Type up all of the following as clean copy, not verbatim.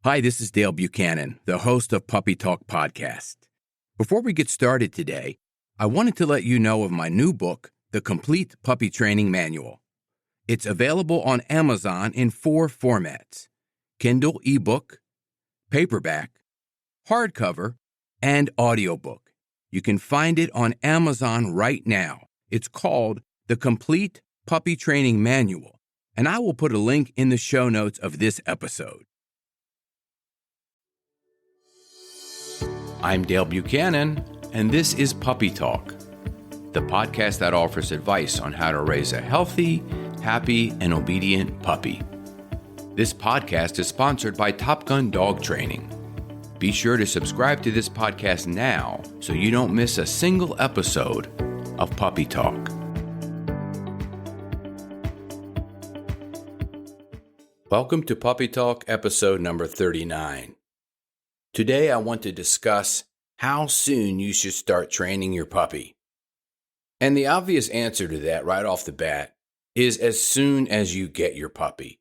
Hi, this is Dale Buchanan, the host of Puppy Talk Podcast. Before we get started today, I wanted to let you know of my new book, The Complete Puppy Training Manual. It's available on Amazon in 4 formats: Kindle ebook, paperback, hardcover, and audiobook. You can find it on Amazon right now. It's called The Complete Puppy Training Manual, and I will put a link in the show notes of this episode. I'm Dale Buchanan, and this is Puppy Talk, the podcast that offers advice on how to raise a healthy, happy, and obedient puppy. This podcast is sponsored by Top Gun Dog Training. Be sure to subscribe to this podcast now so you don't miss a single episode of Puppy Talk. Welcome to Puppy Talk episode number 39. Today I want to discuss how soon you should start training your puppy. And the obvious answer to that right off the bat is as soon as you get your puppy.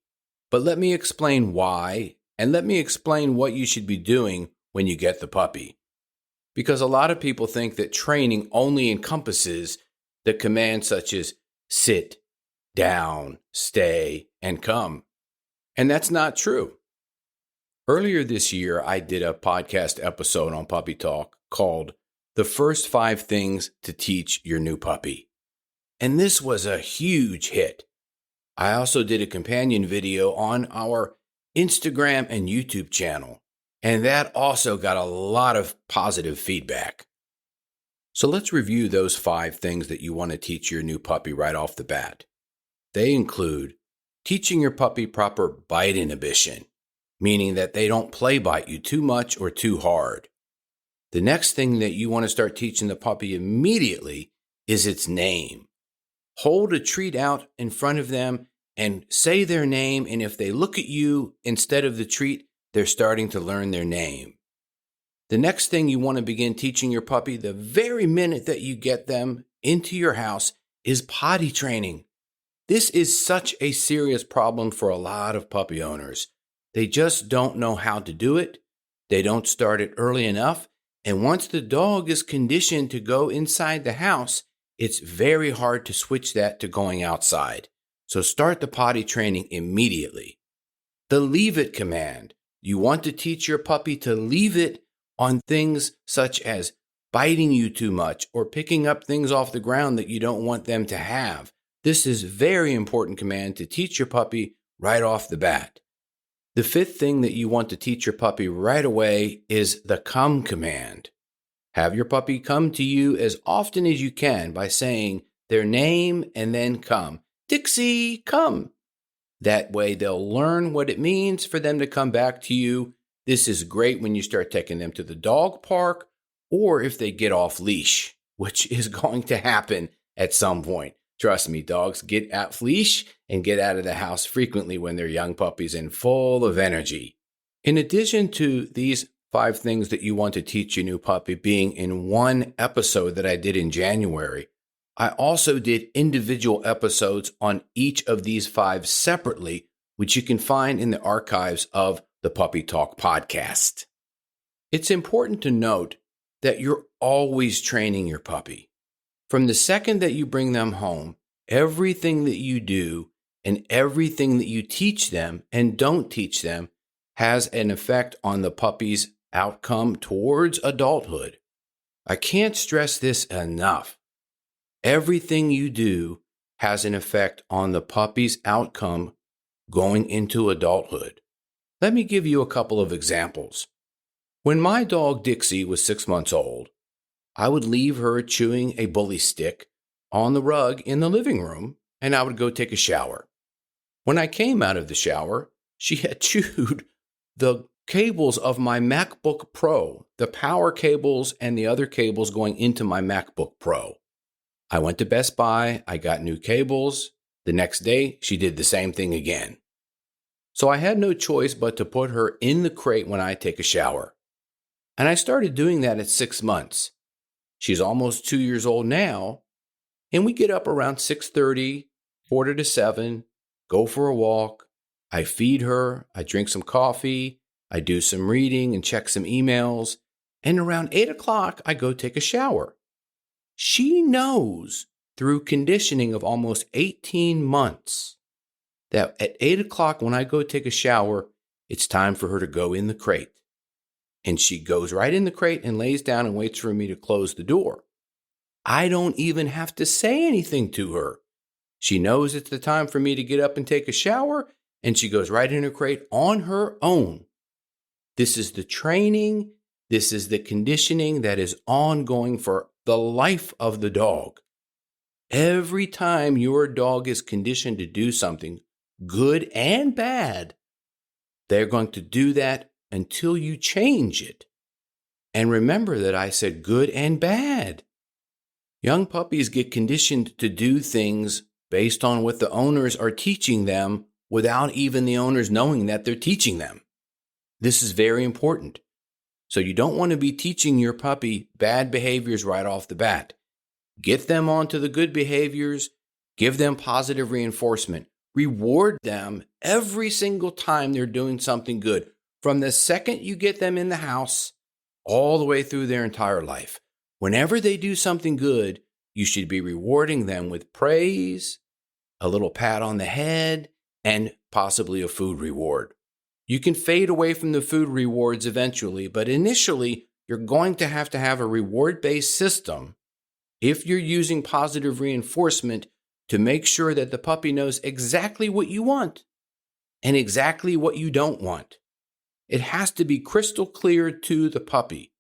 But let me explain why, and let me explain what you should be doing when you get the puppy. Because a lot of people think that training only encompasses the commands such as sit, down, stay, and come. And that's not true. Earlier this year, I did a podcast episode on Puppy Talk called The First 5 Things to Teach Your New Puppy. And this was a huge hit. I also did a companion video on our Instagram and YouTube channel, and that also got a lot of positive feedback. So let's review those 5 things that you want to teach your new puppy right off the bat. They include teaching your puppy proper bite inhibition, meaning that they don't play bite you too much or too hard. The next thing that you want to start teaching the puppy immediately is its name. Hold a treat out in front of them and say their name, and if they look at you instead of the treat, they're starting to learn their name. The next thing you want to begin teaching your puppy the very minute that you get them into your house is potty training. This is such a serious problem for a lot of puppy owners. They just don't know how to do it. They don't start it early enough. And once the dog is conditioned to go inside the house, it's very hard to switch that to going outside. So start the potty training immediately. The leave it command. You want to teach your puppy to leave it on things such as biting you too much or picking up things off the ground that you don't want them to have. This is a very important command to teach your puppy right off the bat. The 5th thing that you want to teach your puppy right away is the come command. Have your puppy come to you as often as you can by saying their name and then come. Dixie, come. That way they'll learn what it means for them to come back to you. This is great when you start taking them to the dog park or if they get off leash, which is going to happen at some point. Trust me, dogs get off leash and get out of the house frequently when they're young puppies and full of energy. In addition to these 5 things that you want to teach your new puppy being in one episode that I did in January, I also did individual episodes on each of these 5 separately, which you can find in the archives of the Puppy Talk podcast. It's important to note that you're always training your puppy. From the second that you bring them home, everything that you do and everything that you teach them and don't teach them has an effect on the puppy's outcome towards adulthood. I can't stress this enough. Everything you do has an effect on the puppy's outcome going into adulthood. Let me give you a couple of examples. When my dog Dixie was 6 months old, I would leave her chewing a bully stick on the rug in the living room, and I would go take a shower. When I came out of the shower, she had chewed the cables of my MacBook Pro, the power cables and the other cables going into my MacBook Pro. I went to Best Buy, I got new cables. The next day, she did the same thing again. So I had no choice but to put her in the crate when I take a shower. And I started doing that at 6 months. She's almost 2 years old now, and we get up around 6:30, 6:45, go for a walk. I feed her, I drink some coffee, I do some reading and check some emails, and around 8 o'clock, I go take a shower. She knows through conditioning of almost 18 months that at 8 o'clock when I go take a shower, it's time for her to go in the crate. And she goes right in the crate and lays down and waits for me to close the door. I don't even have to say anything to her. She knows it's the time for me to get up and take a shower, and she goes right in her crate on her own. This is the training, this is the conditioning that is ongoing for the life of the dog. Every time your dog is conditioned to do something, good and bad, they're going to do that until you change it. And remember that I said good and bad. Young puppies get conditioned to do things based on what the owners are teaching them without even the owners knowing that they're teaching them. This is very important. So you don't want to be teaching your puppy bad behaviors right off the bat. Get them onto the good behaviors, give them positive reinforcement, reward them every single time they're doing something good, from the second you get them in the house all the way through their entire life. Whenever they do something good, you should be rewarding them with praise, a little pat on the head, and possibly a food reward. You can fade away from the food rewards eventually, but initially, you're going to have a reward-based system if you're using positive reinforcement to make sure that the puppy knows exactly what you want and exactly what you don't want. It has to be crystal clear to the puppy.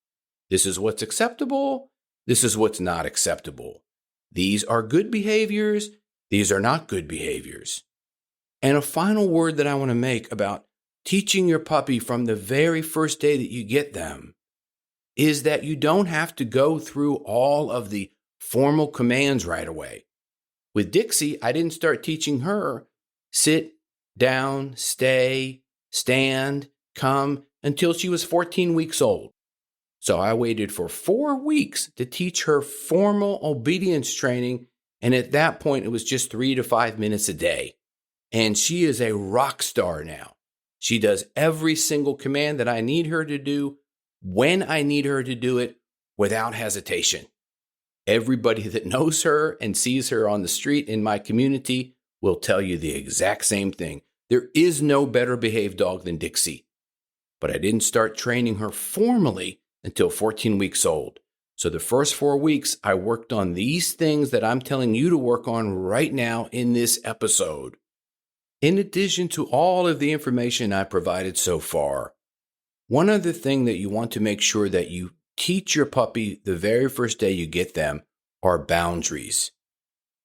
This is what's acceptable. This is what's not acceptable. These are good behaviors. These are not good behaviors. And a final word that I want to make about teaching your puppy from the very first day that you get them is that you don't have to go through all of the formal commands right away. With Dixie, I didn't start teaching her sit, down, stay, stand, come until she was 14 weeks old. So I waited for 4 weeks to teach her formal obedience training, and at that point, it was just 3 to 5 minutes a day. And she is a rock star now. She does every single command that I need her to do when I need her to do it without hesitation. Everybody that knows her and sees her on the street in my community will tell you the exact same thing. There is no better behaved dog than Dixie. But I didn't start training her formally until 14 weeks old. So the first 4 weeks, I worked on these things that I'm telling you to work on right now in this episode. In addition to all of the information I provided so far, one other thing that you want to make sure that you teach your puppy the very first day you get them are boundaries.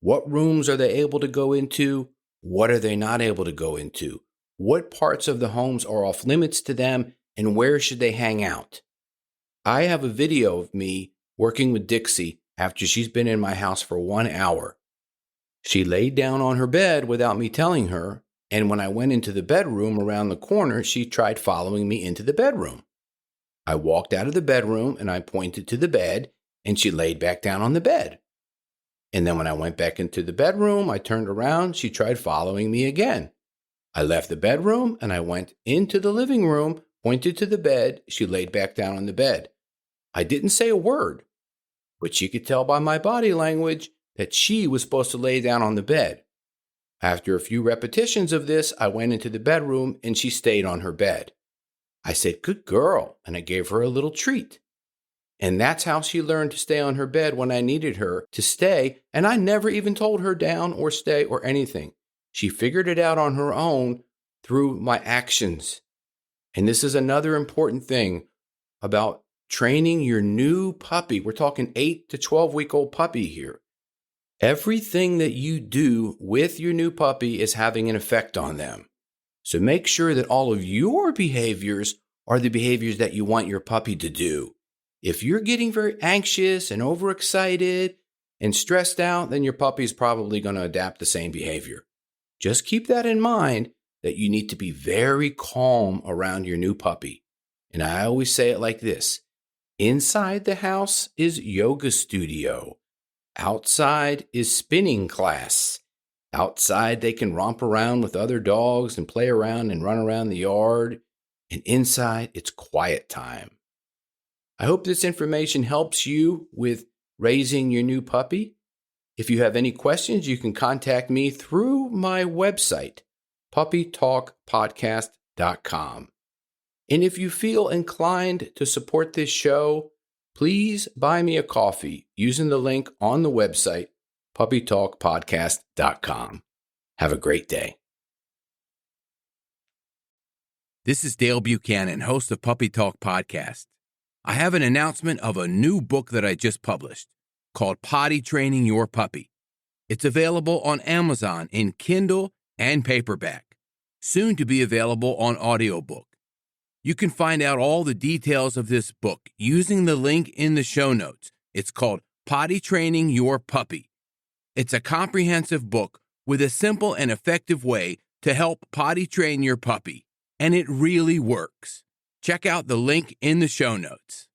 What rooms are they able to go into? What are they not able to go into? What parts of the homes are off limits to them, and where should they hang out? I have a video of me working with Dixie after she's been in my house for 1 hour. She laid down on her bed without me telling her, and when I went into the bedroom around the corner, she tried following me into the bedroom. I walked out of the bedroom and I pointed to the bed, and she laid back down on the bed. And then when I went back into the bedroom, I turned around, she tried following me again. I left the bedroom and I went into the living room, pointed to the bed, she laid back down on the bed. I didn't say a word, but she could tell by my body language that she was supposed to lay down on the bed. After a few repetitions of this, I went into the bedroom and she stayed on her bed. I said, "Good girl," and I gave her a little treat. And that's how she learned to stay on her bed when I needed her to stay, and I never even told her down or stay or anything. She figured it out on her own through my actions. And this is another important thing about training your new puppy. We're talking 8 to 12-week-old puppy here. Everything that you do with your new puppy is having an effect on them. So make sure that all of your behaviors are the behaviors that you want your puppy to do. If you're getting very anxious and overexcited and stressed out, then your puppy's probably going to adapt the same behavior. Just keep that in mind, that you need to be very calm around your new puppy. And I always say it like this: inside the house is yoga studio. Outside is spinning class. Outside, they can romp around with other dogs and play around and run around the yard. and inside it's quiet time. I hope this information helps you with raising your new puppy. If you have any questions, you can contact me through my website, puppytalkpodcast.com. And if you feel inclined to support this show, please buy me a coffee using the link on the website, puppytalkpodcast.com. Have a great day. This is Dale Buchanan, host of Puppy Talk Podcast. I have an announcement of a new book that I just published called Potty Training Your Puppy. It's available on Amazon in Kindle and paperback, soon to be available on audiobook. You can find out all the details of this book using the link in the show notes. It's called Potty Training Your Puppy. It's a comprehensive book with a simple and effective way to help potty train your puppy, and it really works. Check out the link in the show notes.